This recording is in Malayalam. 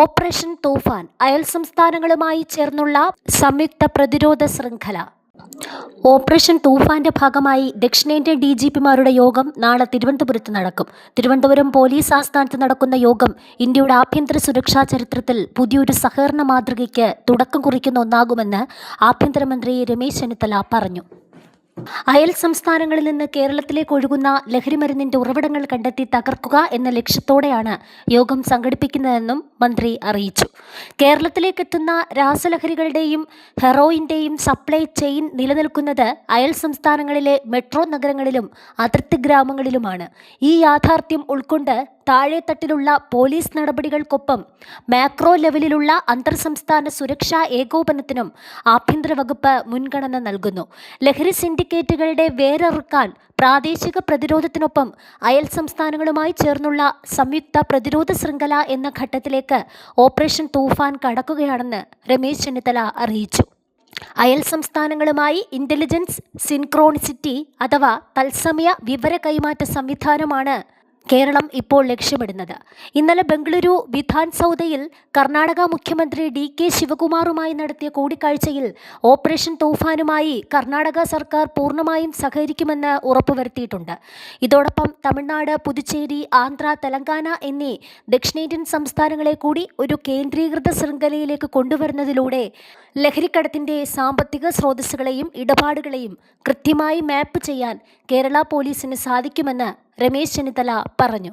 ഓപ്പറേഷൻ തൂഫാൻ അയൽ സംസ്ഥാനങ്ങളുമായി ചേർന്നുള്ള സംയുക്ത പ്രതിരോധ ശൃംഖല. ഓപ്പറേഷൻ തൂഫാന്റെ ഭാഗമായി ദക്ഷിണേന്ത്യൻ DGPമാരുടെ യോഗം നാളെ തിരുവനന്തപുരത്ത് നടക്കും. തിരുവനന്തപുരം പോലീസ് ആസ്ഥാനത്ത് നടക്കുന്ന യോഗം ഇന്ത്യയുടെ ആഭ്യന്തര സുരക്ഷാ ചരിത്രത്തിൽ പുതിയൊരു സഹകരണ മാതൃകയ്ക്ക് തുടക്കം കുറിക്കുന്ന ഒന്നാകുമെന്ന് ആഭ്യന്തരമന്ത്രി രമേശ് ചെന്നിത്തല പറഞ്ഞു. അയൽ സംസ്ഥാനങ്ങളിൽ നിന്ന് കേരളത്തിലേക്ക് ഒഴുകുന്ന ലഹരിമരുന്നിന്റെ ഉറവിടങ്ങൾ കണ്ടെത്തി തകർക്കുക എന്ന ലക്ഷ്യത്തോടെയാണ് യോഗം സംഘടിപ്പിക്കുന്നതെന്നും മന്ത്രി അറിയിച്ചു. കേരളത്തിലേക്കെത്തുന്ന രാസലഹരികളുടെയും ഹെറോയിന്റെയും സപ്ലൈ ചെയിൻ നിലനിൽക്കുന്നത് അയൽ സംസ്ഥാനങ്ങളിലെ മെട്രോ നഗരങ്ങളിലും അതിർത്തി ഗ്രാമങ്ങളിലുമാണ്. ഈ യാഥാർത്ഥ്യം ഉൾക്കൊണ്ട് താഴെത്തട്ടിലുള്ള പോലീസ് നടപടികൾക്കൊപ്പം മാക്രോ ലെവലിലുള്ള അന്തർ സംസ്ഥാന സുരക്ഷാ ഏകോപനത്തിനും ആഭ്യന്തര വകുപ്പ് മുൻഗണന നൽകുന്നു. ലഹരി സിൻഡിക്കേറ്റുകളുടെ വേരറുക്കാൻ പ്രാദേശിക പ്രതിരോധത്തിനൊപ്പം അയൽ സംസ്ഥാനങ്ങളുമായി ചേർന്നുള്ള സംയുക്ത പ്രതിരോധ ശൃംഖല എന്ന ഘട്ടത്തിലേക്ക് ഓപ്പറേഷൻ തൂഫാൻ കടക്കുകയാണെന്ന് രമേശ് ചെന്നിത്തല അറിയിച്ചു. അയൽ സംസ്ഥാനങ്ങളുമായി ഇന്റലിജൻസ് സിൻക്രോണിസിറ്റി അഥവാ തത്സമയ വിവര കൈമാറ്റ സംവിധാനമാണ് കേരളം ഇപ്പോൾ ലക്ഷ്യമിടുന്നത്. ഇന്നലെ ബംഗളൂരു വിധാൻ സൗദയിൽ കർണാടക മുഖ്യമന്ത്രി DK ശിവകുമാറുമായി നടത്തിയ കൂടിക്കാഴ്ചയിൽ ഓപ്പറേഷൻ തൂഫാനുമായി കർണാടക സർക്കാർ പൂർണ്ണമായും സഹകരിക്കുമെന്ന് ഉറപ്പുവരുത്തിയിട്ടുണ്ട്. ഇതോടൊപ്പം തമിഴ്നാട്, പുതുച്ചേരി, ആന്ധ്ര, തെലങ്കാന എന്നീ ദക്ഷിണേന്ത്യൻ സംസ്ഥാനങ്ങളെ കൂടി ഒരു കേന്ദ്രീകൃത ശൃംഖലയിലേക്ക് കൊണ്ടുവരുന്നതിലൂടെ ലഹരിക്കടത്തിന്റെ സാമ്പത്തിക സ്രോതസ്സുകളെയും ഇടപാടുകളെയും കൃത്യമായി മാപ്പ് ചെയ്യാൻ കേരള പോലീസിന് സാധിക്കുമെന്ന് രമേശ് ചെന്നിത്തല പറഞ്ഞു.